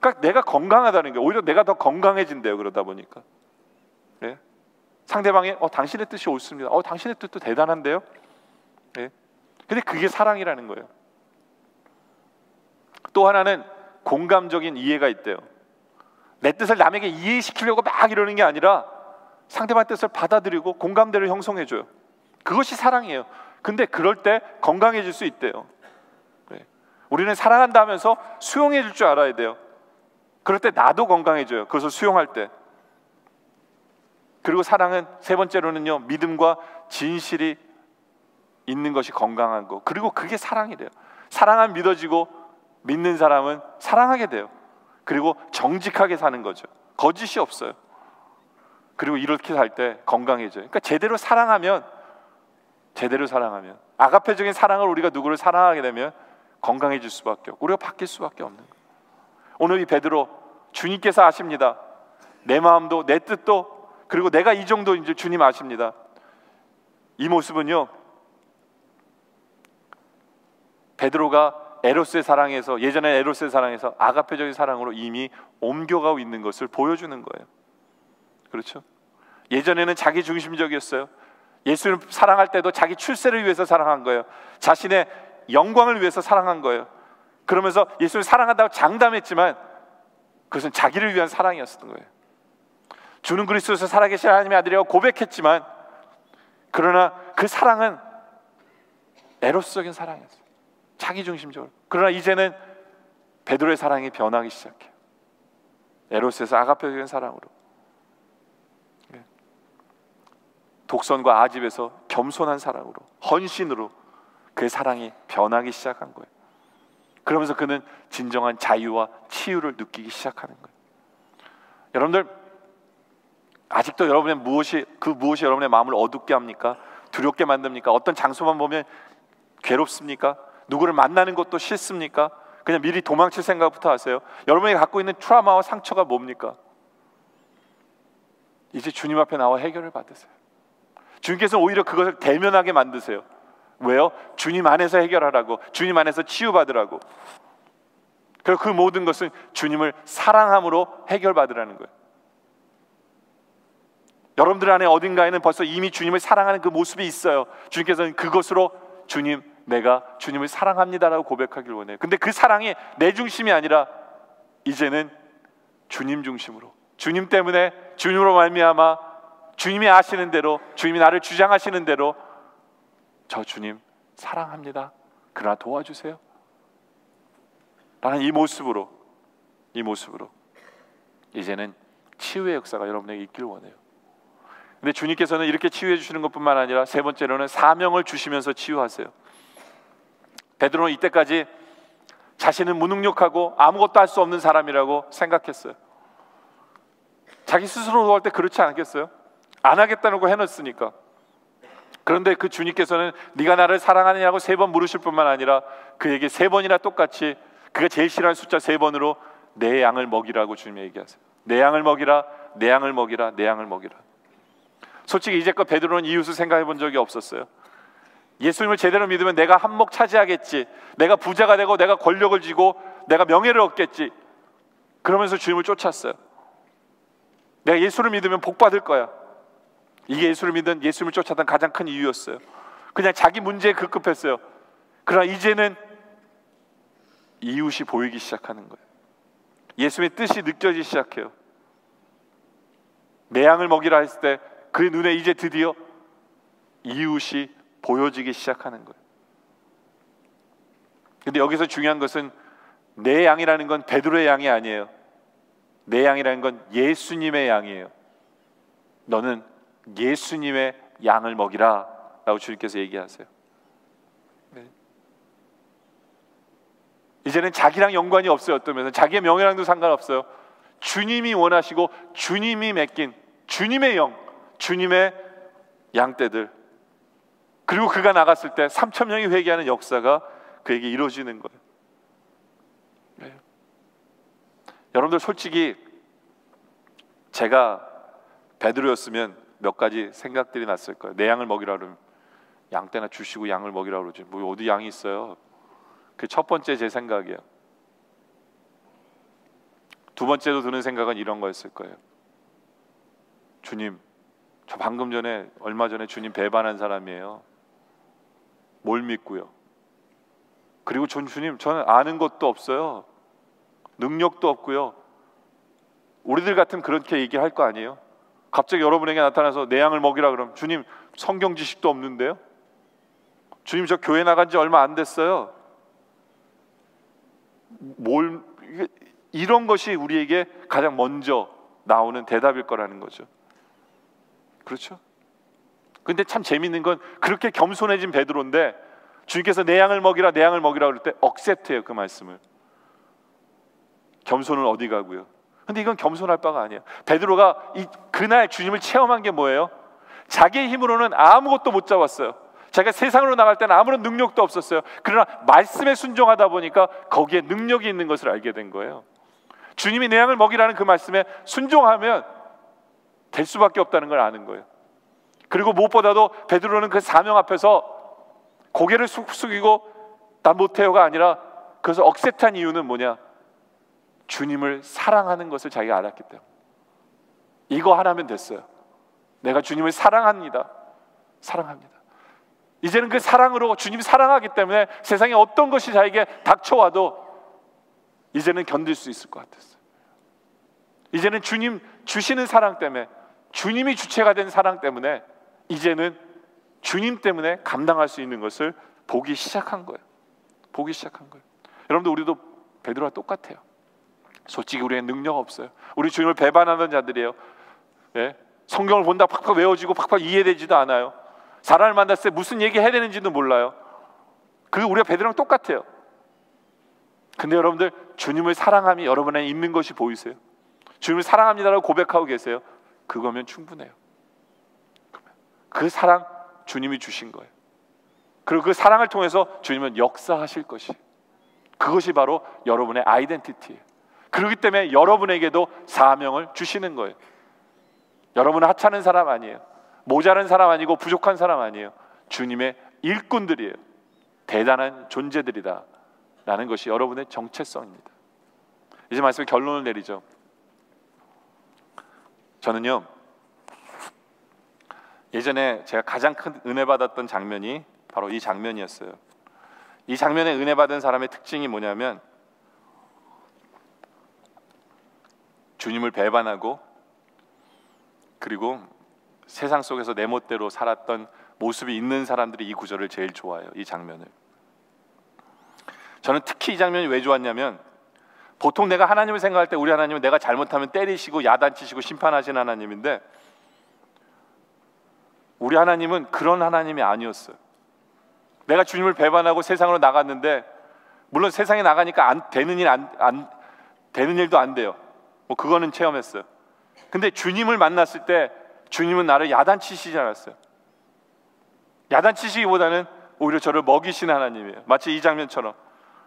그러니까 내가 건강하다는 게, 오히려 내가 더 건강해진대요. 그러다 보니까. 예? 상대방이 당신의 뜻이 옳습니다. 당신의 뜻도 대단한데요. 예? 근데 그게 사랑이라는 거예요. 또 하나는 공감적인 이해가 있대요. 내 뜻을 남에게 이해시키려고 막 이러는 게 아니라 상대방의 뜻을 받아들이고 공감대를 형성해줘요. 그것이 사랑이에요. 근데 그럴 때 건강해질 수 있대요. 네. 우리는 사랑한다 하면서 수용해줄 줄 알아야 돼요. 그럴 때 나도 건강해져요. 그것을 수용할 때. 그리고 사랑은 세 번째로는요, 믿음과 진실이 있는 것이 건강한 거. 그리고 그게 사랑이래요. 사랑은 믿어지고 믿는 사람은 사랑하게 돼요. 그리고 정직하게 사는 거죠. 거짓이 없어요. 그리고 이렇게 살 때 건강해져요. 그러니까 제대로 사랑하면 아가페적인 사랑을, 우리가 누구를 사랑하게 되면 건강해질 수밖에 없고 우리가 바뀔 수밖에 없는 거예요. 오늘 이 베드로, 주님께서 아십니다. 내 마음도 내 뜻도, 그리고 내가 이 정도인지 주님 아십니다. 이 모습은요, 베드로가 에로스의 사랑에서, 예전에 에로스의 사랑에서 아가페적인 사랑으로 이미 옮겨가고 있는 것을 보여주는 거예요. 그렇죠? 예전에는 자기 중심적이었어요. 예수를 사랑할 때도 자기 출세를 위해서 사랑한 거예요. 자신의 영광을 위해서 사랑한 거예요. 그러면서 예수를 사랑한다고 장담했지만 그것은 자기를 위한 사랑이었던 거예요. 주는 그리스도에서 살아계신 하나님의 아들이라고 고백했지만, 그러나 그 사랑은 에로스적인 사랑이었어요. 자기 중심적으로. 그러나 이제는 베드로의 사랑이 변하기 시작해요. 에로스에서 아가페적인 사랑으로. 독선과 아집에서 겸손한 사랑으로, 헌신으로 그의 사랑이 변하기 시작한 거예요. 그러면서 그는 진정한 자유와 치유를 느끼기 시작하는 거예요. 여러분들, 아직도 여러분의 무엇이 여러분의 마음을 어둡게 합니까? 두렵게 만듭니까? 어떤 장소만 보면 괴롭습니까? 누구를 만나는 것도 싫습니까? 그냥 미리 도망칠 생각부터 하세요. 여러분이 갖고 있는 트라우마와 상처가 뭡니까? 이제 주님 앞에 나와 해결을 받으세요. 주님께서 오히려 그것을 대면하게 만드세요. 왜요? 주님 안에서 해결하라고, 주님 안에서 치유받으라고. 그리고 그 모든 것은 주님을 사랑함으로 해결받으라는 거예요. 여러분들 안에 어딘가에는 벌써 이미 주님을 사랑하는 그 모습이 있어요. 주님께서는 그것으로 주님, 내가 주님을 사랑합니다라고 고백하길 원해요. 근데 그 사랑이 내 중심이 아니라 이제는 주님 중심으로, 주님 때문에, 주님으로 말미암아 주님이 아시는 대로, 주님이 나를 주장하시는 대로 저 주님 사랑합니다, 그러나 도와주세요 라는 이 모습으로 이제는 치유의 역사가 여러분에게 있길 원해요. 근데 주님께서는 이렇게 치유해 주시는 것뿐만 아니라 세 번째로는 사명을 주시면서 치유하세요. 베드로는 이때까지 자신은 무능력하고 아무것도 할 수 없는 사람이라고 생각했어요. 자기 스스로 도할 때 그렇지 않겠어요? 안 하겠다는 거 해놨으니까. 그런데 그 주님께서는 네가 나를 사랑하느냐고 3번 물으실 뿐만 아니라 그에게 3번이나 똑같이 그가 제일 싫어하는 숫자 3번으로 내 양을 먹이라고 주님이 얘기하세요. 내 양을 먹이라, 내 양을 먹이라, 내 양을 먹이라. 솔직히 이제껏 베드로는 이웃을 생각해 본 적이 없었어요. 예수님을 제대로 믿으면 내가 한몫 차지하겠지, 내가 부자가 되고 내가 권력을 쥐고 내가 명예를 얻겠지, 그러면서 주님을 쫓았어요. 내가 예수를 믿으면 복 받을 거야. 이게 예수를 믿은, 예수님을 쫓았던 가장 큰 이유였어요. 그냥 자기 문제에 급급했어요. 그러나 이제는 이웃이 보이기 시작하는 거예요. 예수님의 뜻이 느껴지기 시작해요. 내 양을 먹이라 했을 때 그의 눈에 이제 드디어 이웃이 보여지기 시작하는 거예요. 근데 여기서 중요한 것은 내 양이라는 건 베드로의 양이 아니에요. 내 양이라는 건 예수님의 양이에요. 너는 예수님의 양을 먹이라 라고 주님께서 얘기하세요. 네. 이제는 자기랑 연관이 없어요. 어떤 면에서 자기의 명예랑도 상관없어요. 주님이 원하시고 주님이 맡긴 주님의 영, 주님의 양떼들, 그리고 그가 나갔을 때 3,000명이 회개하는 역사가 그에게 이루어지는 거예요. 네. 여러분들 솔직히 제가 베드로였으면 몇 가지 생각들이 났을 거예요. 내 양을 먹이라 그러면 양떼나 주시고 양을 먹이라 그러지, 뭐 어디 양이 있어요. 그 첫 번째 제 생각이에요. 두 번째로 드는 생각은 이런 거였을 거예요. 주님, 저 방금 전에, 얼마 전에 주님 배반한 사람이에요. 뭘 믿고요? 그리고 주님, 저는 아는 것도 없어요. 능력도 없고요. 우리들 같으면 그렇게 얘기할 거 아니에요? 갑자기 여러분에게 나타나서 내 양을 먹이라 그러면 주님, 성경 지식도 없는데요? 주님, 저 교회 나간 지 얼마 안 됐어요. 이런 것이 우리에게 가장 먼저 나오는 대답일 거라는 거죠. 그렇죠? 근데 참 재밌는 건 그렇게 겸손해진 베드로인데 주님께서 내 양을 먹이라, 내 양을 먹이라 그럴 때 억셉트해요, 그 말씀을. 겸손은 어디 가고요? 근데 이건 겸손할 바가 아니에요. 베드로가 그날 주님을 체험한 게 뭐예요? 자기의 힘으로는 아무것도 못 잡았어요. 자기가 세상으로 나갈 때는 아무런 능력도 없었어요. 그러나 말씀에 순종하다 보니까 거기에 능력이 있는 것을 알게 된 거예요. 주님이 내 양을 먹이라는 그 말씀에 순종하면 될 수밖에 없다는 걸 아는 거예요. 그리고 무엇보다도 베드로는 그 사명 앞에서 고개를 쑥 숙이고 난 못해요가 아니라, 그래서 억셉트한 이유는 뭐냐? 주님을 사랑하는 것을 자기가 알았기 때문에. 이거 하나면 됐어요. 내가 주님을 사랑합니다. 사랑합니다. 이제는 그 사랑으로, 주님 사랑하기 때문에 세상에 어떤 것이 자기에게 닥쳐와도 이제는 견딜 수 있을 것 같았어요. 이제는 주님 주시는 사랑 때문에, 주님이 주체가 된 사랑 때문에 이제는 주님 때문에 감당할 수 있는 것을 보기 시작한 거예요. 보기 시작한 거예요. 여러분들, 우리도 베드로와 똑같아요. 솔직히 우리의 능력 없어요. 우리 주님을 배반하는 자들이에요. 예? 성경을 본다 팍팍 외워지고 팍팍 이해되지도 않아요. 사람을 만났을 때 무슨 얘기 해야 되는지도 몰라요. 그게 우리가 베드로랑 똑같아요. 근데 여러분들, 주님을 사랑함이 여러분 안에 있는 것이 보이세요? 주님을 사랑합니다라고 고백하고 계세요? 그거면 충분해요. 그 사랑 주님이 주신 거예요. 그리고 그 사랑을 통해서 주님은 역사하실 것이, 그것이 바로 여러분의 아이덴티티예요. 그렇기 때문에 여러분에게도 사명을 주시는 거예요. 여러분은 하찮은 사람 아니에요. 모자란 사람 아니고 부족한 사람 아니에요. 주님의 일꾼들이에요. 대단한 존재들이다 라는 것이 여러분의 정체성입니다. 이제 말씀에 결론을 내리죠. 저는요, 예전에 제가 가장 큰 은혜 받았던 장면이 바로 이 장면이었어요. 이 장면에 은혜 받은 사람의 특징이 뭐냐면, 주님을 배반하고 그리고 세상 속에서 내 멋대로 살았던 모습이 있는 사람들이 이 구절을 제일 좋아해요. 이 장면을. 저는 특히 이 장면이 왜 좋았냐면, 보통 내가 하나님을 생각할 때 우리 하나님은 내가 잘못하면 때리시고 야단치시고 심판하시는 하나님인데, 우리 하나님은 그런 하나님이 아니었어요. 내가 주님을 배반하고 세상으로 나갔는데, 물론 세상에 나가니까 되는 일도 안 돼요. 뭐 그거는 체험했어요. 근데 주님을 만났을 때 주님은 나를 야단치시지 않았어요. 야단치시기보다는 오히려 저를 먹이시는 하나님이에요. 마치 이 장면처럼,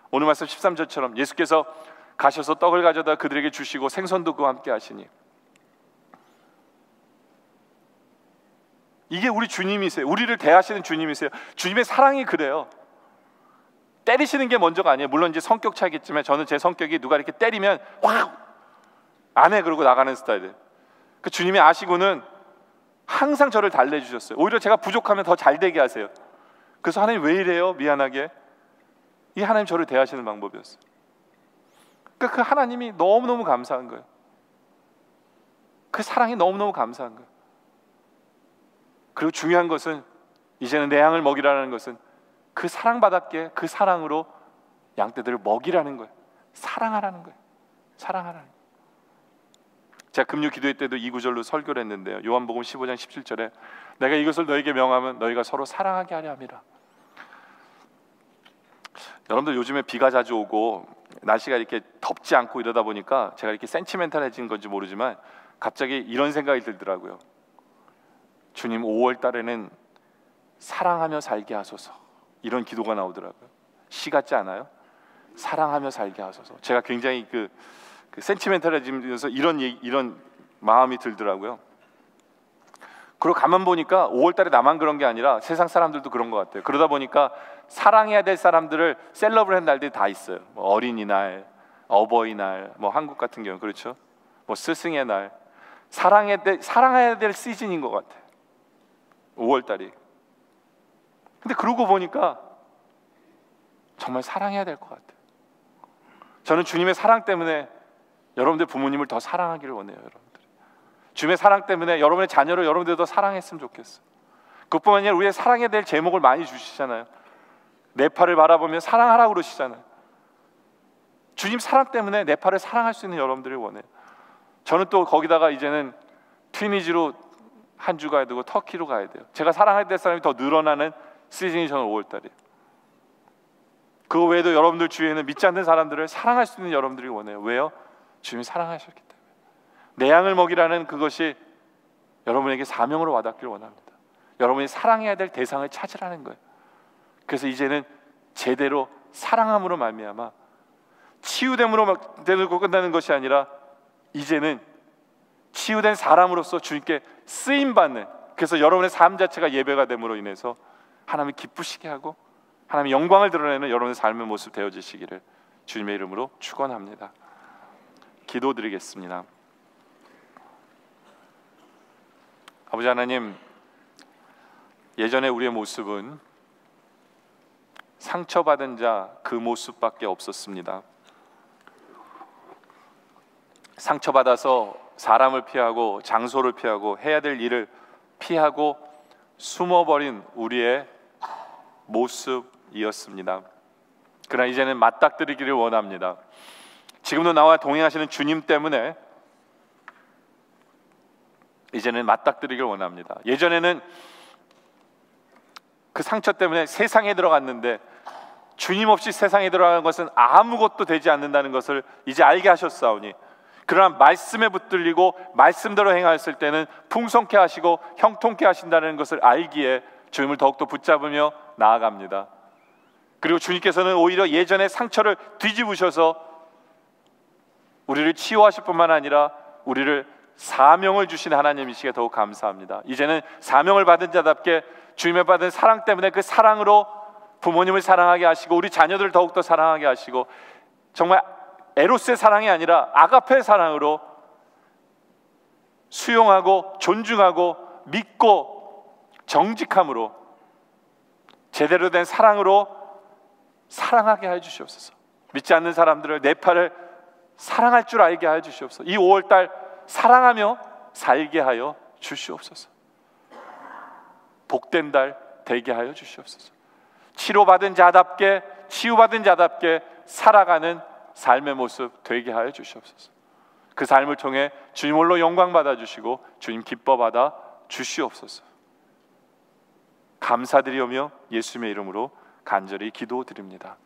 오늘 말씀 13절처럼 예수께서 가셔서 떡을 가져다 그들에게 주시고 생선도 그와 함께 하시니, 이게 우리 주님이세요. 우리를 대하시는 주님이세요. 주님의 사랑이 그래요. 때리시는 게 먼저가 아니에요. 물론 이제 성격 차이겠지만, 저는 제 성격이 누가 이렇게 때리면 확 안 해 그러고 나가는 스타일이에요. 그 주님이 아시고는 항상 저를 달래주셨어요. 오히려 제가 부족하면 더 잘 되게 하세요. 그래서 하나님 왜 이래요? 미안하게. 이 하나님 저를 대하시는 방법이었어요. 그러니까 그 하나님이 너무너무 감사한 거예요. 그 사랑이 너무너무 감사한 거예요. 그리고 중요한 것은, 이제는 내 양을 먹이라는 것은 그 사랑받았기에 그 사랑으로 양떼들을 먹이라는 거예요. 사랑하라는 거예요. 사랑하라는 거예요. 제가 금요 기도회 때도 이 구절로 설교를 했는데요, 요한복음 15장 17절에 내가 이것을 너에게 명하면 너희가 서로 사랑하게 하려 함이라. 여러분들, 요즘에 비가 자주 오고 날씨가 이렇게 덥지 않고 이러다 보니까 제가 이렇게 센티멘탈해진 건지 모르지만 갑자기 이런 생각이 들더라고요. 주님, 5월 달에는 사랑하며 살게 하소서. 이런 기도가 나오더라고요. 시 같지 않아요? 사랑하며 살게 하소서. 제가 굉장히 그 센티멘탈해지면서 이런 마음이 들더라고요. 그리고 가만 보니까 5월 달에 나만 그런 게 아니라 세상 사람들도 그런 것 같아요. 그러다 보니까 사랑해야 될 사람들을 셀러브레이트 날들이 다 있어요. 뭐 어린이날, 어버이날, 뭐 한국 같은 경우 그렇죠. 뭐 스승의 날, 사랑해야 될 시즌인 것 같아요. 5월 달이. 근데 그러고 보니까 정말 사랑해야 될 것 같아요. 저는 주님의 사랑 때문에 여러분들 부모님을 더 사랑하기를 원해요. 여러분들, 주님의 사랑 때문에 여러분의 자녀를 여러분들 더 사랑했으면 좋겠어요. 그것뿐만 아니라 우리의 사랑해야 될 제목을 많이 주시잖아요. 네팔을 바라보며 사랑하라고 그러시잖아요. 주님 사랑 때문에 네팔을 사랑할 수 있는 여러분들을 원해요. 저는 또 거기다가 이제는 튀니지로 한 주 가야 되고 터키로 가야 돼요. 제가 사랑할 될 사람이 더 늘어나는 시즌이 저는 5월달이에요. 그 외에도 여러분들 주위에는 믿지 않는 사람들을 사랑할 수 있는 여러분들이 원해요. 왜요? 주님이 사랑하셨기 때문에. 내 양을 먹이라는 그것이 여러분에게 사명으로 와닿기를 원합니다. 여러분이 사랑해야 될 대상을 찾으라는 거예요. 그래서 이제는 제대로 사랑함으로 말미암아 치유됨으로 되고 끝나는 것이 아니라, 이제는 치유된 사람으로서 주님께 쓰임받는, 그래서 여러분의 삶 자체가 예배가 됨으로 인해서 하나님을 기쁘시게 하고 하나님의 영광을 드러내는 여러분의 삶의 모습 되어지시기를 주님의 이름으로 축원합니다. 기도드리겠습니다. 아버지 하나님, 예전에 우리의 모습은 상처받은 자 그 모습밖에 없었습니다. 상처받아서 사람을 피하고 장소를 피하고 해야 될 일을 피하고 숨어버린 우리의 모습이었습니다. 그러나 이제는 맞닥뜨리기를 원합니다. 지금도 나와 동행하시는 주님 때문에 이제는 맞닥뜨리기를 원합니다. 예전에는 그 상처 때문에 세상에 들어갔는데 주님 없이 세상에 들어가는 것은 아무것도 되지 않는다는 것을 이제 알게 하셨사오니, 그러나 말씀에 붙들리고 말씀대로 행하였을 때는 풍성케 하시고 형통케 하신다는 것을 알기에 주님을 더욱더 붙잡으며 나아갑니다. 그리고 주님께서는 오히려 예전의 상처를 뒤집으셔서 우리를 치유하실 뿐만 아니라 우리를 사명을 주신 하나님이시기에 더욱 감사합니다. 이제는 사명을 받은 자답게 주님의 받은 사랑 때문에 그 사랑으로 부모님을 사랑하게 하시고 우리 자녀들을 더욱더 사랑하게 하시고, 정말 에로스의 사랑이 아니라 아가페의 사랑으로 수용하고 존중하고 믿고 정직함으로 제대로 된 사랑으로 사랑하게 해 주시옵소서. 믿지 않는 사람들을 내 팔을 사랑할 줄 알게 해 주시옵소서. 이 5월달 사랑하며 살게 하여 주시옵소서. 복된 달 되게 하여 주시옵소서. 치료받은 자답게, 치유받은 자답게 살아가는 삶의 모습 되게 하여 주시옵소서. 그 삶을 통해 주님 홀로 영광 받아 주시고 주님 기뻐 받아 주시옵소서. 감사드리오며 예수님의 이름으로 간절히 기도드립니다.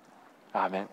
아멘.